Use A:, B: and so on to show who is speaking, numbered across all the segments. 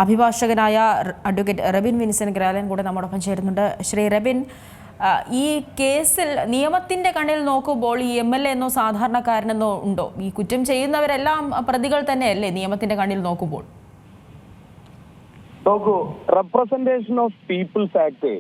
A: അഭിഭാഷകനായ advocate Rebin Vincent ഗ്രാലൻ കൂടെ നമ്മോടൊപ്പം ചേരുന്നുണ്ട്. ശ്രീ റെബിൻ, ഈ കേസിൽ നിയമത്തിന്റെ കണ്ണിൽ നോക്കുമ്പോൾ ഈ MLA എന്നോ സാധാരണക്കാരനെന്നോ ഉണ്ടോ? ഈ കുറ്റം ചെയ്യുന്നവരെല്ലാം പ്രതികൾ തന്നെയല്ലേ നിയമത്തിന്റെ കണ്ണിൽ നോക്കുമ്പോൾ?
B: നോക്കൂ, റെപ്രസെന്റേഷൻ ഓഫ് പീപ്പിൾസ് ആക്ട്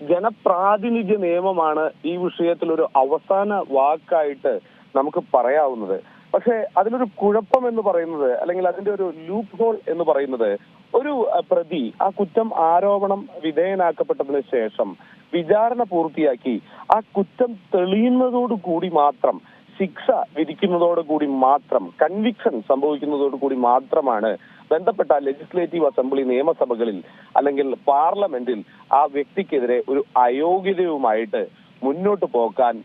B: ജനപ്രാതിനിധ്യ നിയമമാണ് ഈ വിഷയത്തിൽ ഒരു അവസാന വാക്കായിട്ട് നമുക്ക് പറയാവുന്നത്. പക്ഷെ അതിലൊരു കുഴപ്പം എന്ന് പറയുന്നത്, അല്ലെങ്കിൽ അതിന്റെ ഒരു ലൂപ്പ് ഹോൾ എന്ന് പറയുന്നത്, ഒരു പ്രതി ആ കുറ്റം ആരോപണം വിധേയനാക്കപ്പെട്ടതിന് ശേഷം വിചാരണ പൂർത്തിയാക്കി ആ കുറ്റം തെളിയുന്നതോടുകൂടി മാത്രം, ശിക്ഷ വിധിക്കുന്നതോടുകൂടി മാത്രം, കൺവിക്ഷൻ സംഭവിക്കുന്നതോടുകൂടി മാത്രമാണ് ബന്ധപ്പെട്ട ലെജിസ്ലേറ്റീവ് അസംബ്ലി നിയമസഭകളിൽ അല്ലെങ്കിൽ പാർലമെന്റിൽ ആ വ്യക്തിക്കെതിരെ ഒരു അയോഗ്യതയുമായിട്ട് മുന്നോട്ട് പോകാൻ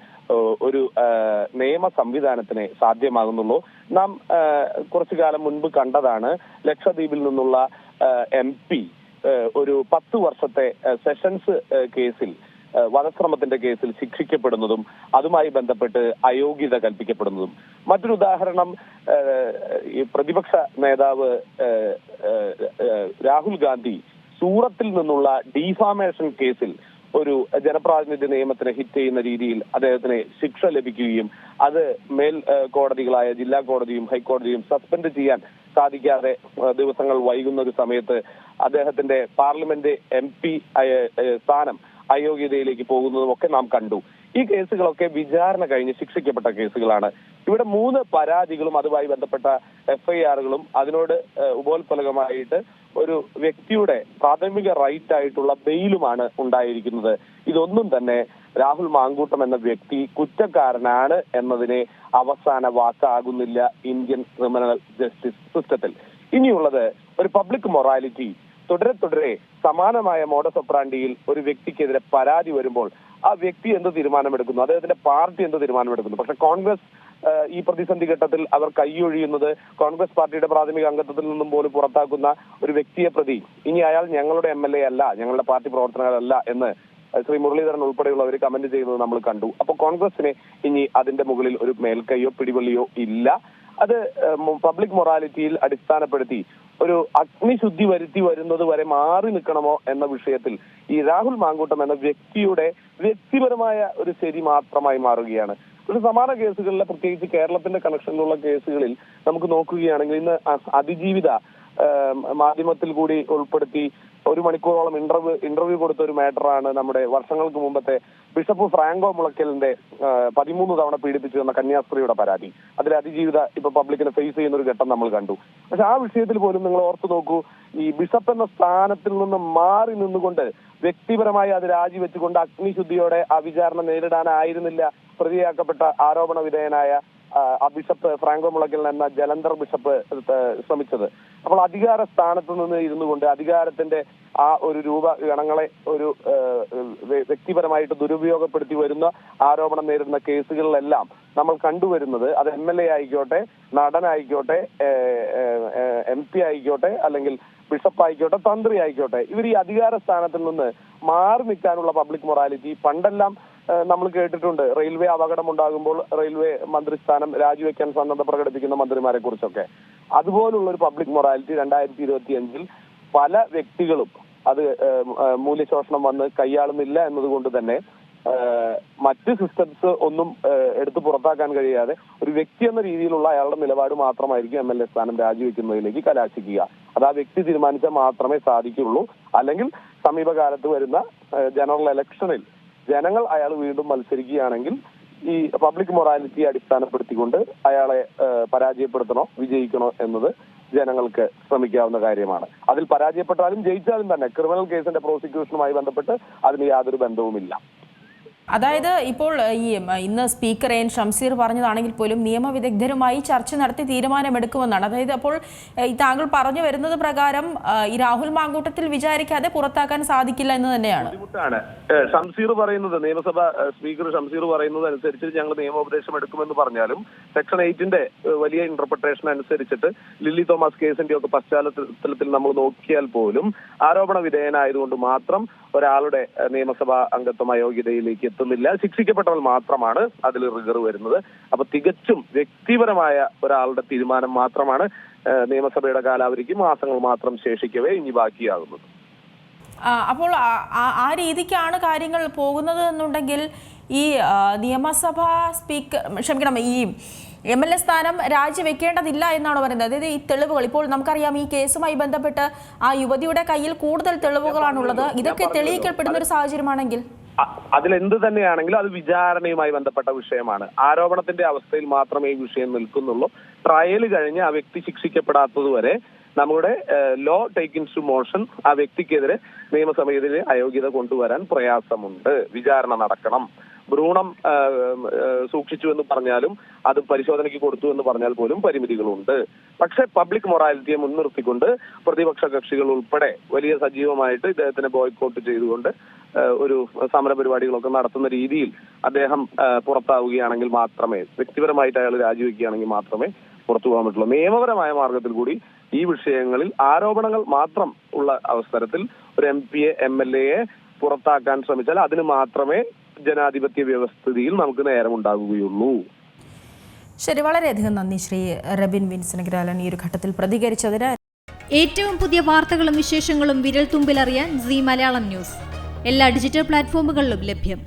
B: ഒരു നിയമ സംവിധാനത്തിന് സാധ്യമാകുന്നുള്ളൂ. നാം കുറച്ചു കാലം മുൻപ് കണ്ടതാണ്, ലക്ഷദ്വീപിൽ നിന്നുള്ള MP ഒരു 10 വർഷത്തെ സെഷൻസ് കേസിൽ, വധശ്രമത്തിന്റെ കേസിൽ ശിക്ഷിക്കപ്പെടുന്നതും അതുമായി ബന്ധപ്പെട്ട് അയോഗ്യത കൽപ്പിക്കപ്പെടുന്നതും. മറ്റൊരു ഉദാഹരണം, പ്രതിപക്ഷ നേതാവ് രാഹുൽ ഗാന്ധി സൂറത്തിൽ നിന്നുള്ള ഡീഫാമേഷൻ കേസിൽ ഒരു ജനപ്രാതിനിധ്യ നിയമത്തിന് ഹിറ്റ് ചെയ്യുന്ന രീതിയിൽ അദ്ദേഹത്തിന് ശിക്ഷ ലഭിക്കുകയും അത് മേൽ കോടതികളായ ജില്ലാ കോടതിയും ഹൈക്കോടതിയും സസ്പെൻഡ് ചെയ്യാൻ സാധിക്കാതെ ദിവസങ്ങൾ വൈകുന്ന ഒരു സമയത്ത് അദ്ദേഹത്തിന്റെ പാർലമെന്റ് MP സ്ഥാനം അയോഗ്യതയിലേക്ക് പോകുന്നതും ഒക്കെ നാം കണ്ടു. ഈ കേസുകളൊക്കെ വിചാരണ കഴിഞ്ഞ് ശിക്ഷിക്കപ്പെട്ട കേസുകളാണ്. ഇവിടെ 3 പരാതികളും അതുമായി ബന്ധപ്പെട്ട FIRകളും അതിനോട് ഉപോത്ഫലകമായിട്ട് ഒരു വ്യക്തിയുടെ പ്രാഥമിക റൈറ്റ് ആയിട്ടുള്ള ബെയിലുമാണ് ഉണ്ടായിരിക്കുന്നത്. ഇതൊന്നും തന്നെ രാഹുൽ മാങ്കൂട്ടം എന്ന വ്യക്തി കുറ്റക്കാരനാണ് എന്നതിനെ അവസാന വാക്കാകുന്നില്ല ഇന്ത്യൻ ക്രിമിനൽ ജസ്റ്റിസ് സിസ്റ്റത്തിൽ. ഇനിയുള്ളത് ഒരു പബ്ലിക് മൊറാലിറ്റി. തുടരെ സമാനമായ മോഡസ് ഓപ്പറാൻഡിയിൽ ഒരു വ്യക്തിക്കെതിരെ പരാതി വരുമ്പോൾ ആ വ്യക്തി എന്ത് തീരുമാനമെടുക്കുന്നു, അദ്ദേഹത്തിന്റെ പാർട്ടി എന്ത് തീരുമാനമെടുക്കുന്നു. പക്ഷെ കോൺഗ്രസ് ഈ പ്രതിസന്ധി ഘട്ടത്തിൽ അവർ കൈയൊഴിയുന്നത് കോൺഗ്രസ് പാർട്ടിയുടെ പ്രാഥമിക അംഗത്വത്തിൽ നിന്നും പോലും പുറത്താക്കുന്ന ഒരു വ്യക്തിയെ പ്രതി ഇനി അയാൾ ഞങ്ങളുടെ MLA അല്ല, ഞങ്ങളുടെ പാർട്ടി പ്രവർത്തകരല്ല എന്ന് ശ്രീ മുരളീധരൻ ഉൾപ്പെടെയുള്ളവർ കമന്റ് ചെയ്യുന്നത് നമ്മൾ കണ്ടു. അപ്പൊ കോൺഗ്രസിന് ഇനി അതിന്റെ മുകളിൽ ഒരു മേൽക്കൈയോ പിടിവള്ളിയോ ഇല്ല. അത് പബ്ലിക് മൊറാലിറ്റിയിൽ അടിസ്ഥാനപ്പെടുത്തി ഒരു അഗ്നിശുദ്ധി വരുത്തി വരുന്നത് വരെ മാറി നിൽക്കണമോ എന്ന വിഷയത്തിൽ ഈ രാഹുൽ മാങ്കൂട്ടം എന്ന വ്യക്തിയുടെ വ്യക്തിപരമായ ഒരു ശരി മാത്രമായി മാറുകയാണ്. ഒരു സമാന കേസുകളിലെ, പ്രത്യേകിച്ച് കേരളത്തിന്റെ കണക്ഷനിലുള്ള കേസുകളിൽ നമുക്ക് നോക്കുകയാണെങ്കിൽ, ഇന്ന് അതിജീവിത മാധ്യമത്തിൽ കൂടി ഉൾപ്പെടുത്തി 1 മണിക്കൂറോളം ഇന്റർവ്യൂ കൊടുത്ത ഒരു മാറ്ററാണ് നമ്മുടെ വർഷങ്ങൾക്ക് മുമ്പത്തെ ബിഷപ്പ് ഫ്രാങ്കോ മുളയ്ക്കലിന്റെ 13 തവണ പീഡിപ്പിച്ചു എന്ന കന്യാസ്ത്രീയുടെ പരാതി. അതിൽ അതിജീവിത ഇപ്പൊ പബ്ലിക്കിനെ ഫേസ് ചെയ്യുന്ന ഒരു ഘട്ടം നമ്മൾ കണ്ടു. പക്ഷെ ആ വിഷയത്തിൽ പോലും നിങ്ങൾ ഓർത്തു നോക്കൂ, ഈ ബിഷപ്പ് എന്ന സ്ഥാനത്തിൽ നിന്ന് മാറി നിന്നുകൊണ്ട് വ്യക്തിപരമായി അത് രാജിവെച്ചുകൊണ്ട് അഗ്നിശുദ്ധിയോടെ ആ വിചാരണ നേരിടാനായിരുന്നില്ല പ്രതിയാക്കപ്പെട്ട ആരോപണ വിധേയനായ ബിഷപ്പ് ഫ്രാങ്കോ മുളയ്ക്കൽ എന്ന ജലന്ധർ ബിഷപ്പ് ശ്രമിച്ചത്. അപ്പോൾ അധികാര സ്ഥാനത്ത് നിന്ന് ഇരുന്നു കൊണ്ട് അധികാരത്തിന്റെ ആ ഒരു ഗണങ്ങളെ ഒരു വ്യക്തിപരമായിട്ട് ദുരുപയോഗപ്പെടുത്തി വരുന്ന ആരോപണം നേരിടുന്ന കേസുകളിലെല്ലാം നമ്മൾ കണ്ടുവരുന്നത്, അത് MLA ആയിക്കോട്ടെ, നടനായിക്കോട്ടെ, MP ആയിക്കോട്ടെ, അല്ലെങ്കിൽ ബിഷപ്പ് ആയിക്കോട്ടെ, തന്ത്രി ആയിക്കോട്ടെ, ഇവർ ഈ അധികാര സ്ഥാനത്തിൽ നിന്ന് മാറി നിൽക്കാനുള്ള പബ്ലിക് മൊറാലിറ്റി പണ്ടെല്ലാം നമ്മൾ കേട്ടിട്ടുണ്ട്. റെയിൽവേ അപകടം ഉണ്ടാകുമ്പോൾ റെയിൽവേ മന്ത്രിസ്ഥാനം രാജിവെക്കാൻ സന്നദ്ധ പ്രകടിപ്പിക്കുന്ന മന്ത്രിമാരെ കുറിച്ചൊക്കെ. അതുപോലുള്ള ഒരു പബ്ലിക് മൊറാലിറ്റി 2025 പല വ്യക്തികളും അത് മൂല്യശോഷണം വന്ന് കൈയാളുന്നില്ല എന്നതുകൊണ്ട് തന്നെ മറ്റ് സിസ്റ്റംസ് ഒന്നും എടുത്തു പുറത്താക്കാൻ കഴിയാതെ ഒരു വ്യക്തി എന്ന രീതിയിലുള്ള അയാളുടെ നിലപാട് മാത്രമായിരിക്കും MLA സ്ഥാനം രാജിവെക്കുന്നതിലേക്ക് കലാശിക്കുക. അത് ആ വ്യക്തി തീരുമാനിച്ചാൽ മാത്രമേ സാധിക്കുള്ളൂ. അല്ലെങ്കിൽ സമീപകാലത്ത് വരുന്ന ജനറൽ ഇലക്ഷനിൽ ജനങ്ങൾ അയാൾ വീണ്ടും മത്സരിക്കുകയാണെങ്കിൽ ഈ പബ്ലിക് മൊറാലിറ്റി അടിസ്ഥാനപ്പെടുത്തിക്കൊണ്ട് അയാളെ പരാജയപ്പെടുത്തണോ വിജയിക്കണോ എന്നത് ജനങ്ങൾക്ക് ശ്രമിക്കാവുന്ന കാര്യമാണ്. അതിൽ പരാജയപ്പെട്ടാലും ജയിച്ചാലും തന്നെ ക്രിമിനൽ കേസിന്റെ പ്രോസിക്യൂഷനുമായി ബന്ധപ്പെട്ട് അതിന് യാതൊരു ബന്ധവുമില്ല.
A: അതായത് ഇപ്പോൾ ഇന്ന് സ്പീക്കർ എൻ ഷംസീർ പറഞ്ഞതാണെങ്കിൽ പോലും നിയമവിദഗ്ധരുമായി ചർച്ച നടത്തി തീരുമാനമെടുക്കുമെന്നാണ്. അതായത് അപ്പോൾ ഈ താങ്കൾ പറഞ്ഞു വരുന്നത് പ്രകാരം ഈ രാഹുൽ മാങ്കൂട്ടത്തിൽ വിചാരിക്കാതെ പുറത്താക്കാൻ സാധിക്കില്ല എന്ന് തന്നെയാണ്.
B: ഷംസീർ പറയുന്നത്, നിയമസഭ സ്പീക്കർ ഷംസീർ പറയുന്നത് അനുസരിച്ച് ഞങ്ങൾ നിയമോപദേശം എടുക്കുമെന്ന് പറഞ്ഞാലും സെക്ഷൻ 8 വലിയ ഇന്റർപ്രിട്ടേഷൻ അനുസരിച്ചിട്ട് ലില്ലി തോമസ് കേസിന്റെ ഒക്കെ പശ്ചാത്തലത്തിൽ നമ്മൾ നോക്കിയാൽ പോലും ആരോപണ വിധേയനായതുകൊണ്ട് മാത്രം ഒരാളുടെ നിയമസഭാ അംഗത്വം അയോഗ്യതയിലേക്ക് എത്തുന്നില്ല. ശിക്ഷിക്കപ്പെട്ടവർ മാത്രമാണ് അതിൽ റിഗർ വരുന്നത്. അപ്പൊ തികച്ചും വ്യക്തിപരമായ ഒരാളുടെ തീരുമാനം മാത്രമാണ് നിയമസഭയുടെ കാലാവധിക്ക് മാസങ്ങൾ മാത്രം ശേഷിക്കവേ ഇനി ബാക്കിയാകുന്നത്.
A: അപ്പോൾ ആ രീതിക്കാണ് കാര്യങ്ങൾ പോകുന്നത് എന്നുണ്ടെങ്കിൽ ഈ നിയമസഭാ സ്പീക്കർ ഈ MLA സ്ഥാനം രാജിവെക്കേണ്ടതില്ല എന്നാണ് പറയുന്നത്. അതായത് ഈ തെളിവുകൾ ഇപ്പോൾ നമുക്കറിയാം, ഈ കേസുമായി ബന്ധപ്പെട്ട് ആ യുവതിയുടെ കയ്യിൽ കൂടുതൽ തെളിവുകളാണുള്ളത്. ഇതൊക്കെ തെളിയിക്കപ്പെടുന്ന ഒരു സാഹചര്യമാണെങ്കിൽ
B: അതിലെന്ത് തന്നെയാണെങ്കിലും അത് വിചാരണയുമായി ബന്ധപ്പെട്ട വിഷയമാണ്. ആരോപണത്തിന്റെ അവസ്ഥയിൽ മാത്രമേ ഈ വിഷയം നിൽക്കുന്നുള്ളൂ. ട്രയൽ കഴിഞ്ഞ് ആ വ്യക്തി ശിക്ഷിക്കപ്പെടാത്തതുവരെ നമ്മുടെ ലോ ടേക്കിൻസ് ടു മോഷൻ ആ വ്യക്തിക്കെതിരെ നിയമസഭയെതിരെ അയോഗ്യത കൊണ്ടുവരാൻ പ്രയാസമുണ്ട്. വിചാരണ നടക്കണം. ഭ്രൂണം സൂക്ഷിച്ചു എന്ന് പറഞ്ഞാലും അത് പരിശോധനയ്ക്ക് കൊടുത്തു എന്ന് പറഞ്ഞാൽ പോലും പരിമിതികളുണ്ട്. പക്ഷെ പബ്ലിക് മൊറാലിറ്റിയെ മുൻനിർത്തിക്കൊണ്ട് പ്രതിപക്ഷ കക്ഷികൾ ഉൾപ്പെടെ വലിയ സജീവമായിട്ട് ഇദ്ദേഹത്തിനെ ബോയ്ക്കോട്ട് ചെയ്തുകൊണ്ട് ഒരു സമര പരിപാടികളൊക്കെ നടത്തുന്ന രീതിയിൽ അദ്ദേഹം പുറത്താവുകയാണെങ്കിൽ മാത്രമേ, വ്യക്തിപരമായിട്ട് അയാൾ രാജിവെക്കുകയാണെങ്കിൽ മാത്രമേ പുറത്തു പോകാൻ പറ്റുള്ളൂ. നിയമപരമായ മാർഗത്തിൽ കൂടി ഈ വിഷയങ്ങളിൽ ആരോപണങ്ങൾ മാത്രം ഉള്ള അവസരത്തിൽ ഒരു MP MLA പുറത്താക്കാൻ ശ്രമിച്ചാൽ അതിന് മാത്രമേ ജനാധിപത്യ വ്യവസ്ഥിതിയിൽ നമുക്ക് നേരമുണ്ടാകുകയുള്ളൂ.
A: ശരി, വളരെയധികം നന്ദി ശ്രീ റബിൻ വിൻസെന്റ് ഗ്രാലൻ ഈ ഒരു ഘട്ടത്തിൽ പ്രതികരിച്ചതിന്.
C: ഏറ്റവും പുതിയ വാർത്തകളും വിശേഷങ്ങളും വിരൽ തുമ്പിലറിയാൻ സീ മലയാളം ന്യൂസ് എല്ലാ ഡിജിറ്റൽ പ്ലാറ്റ്ഫോമുകളിലും ലഭ്യം.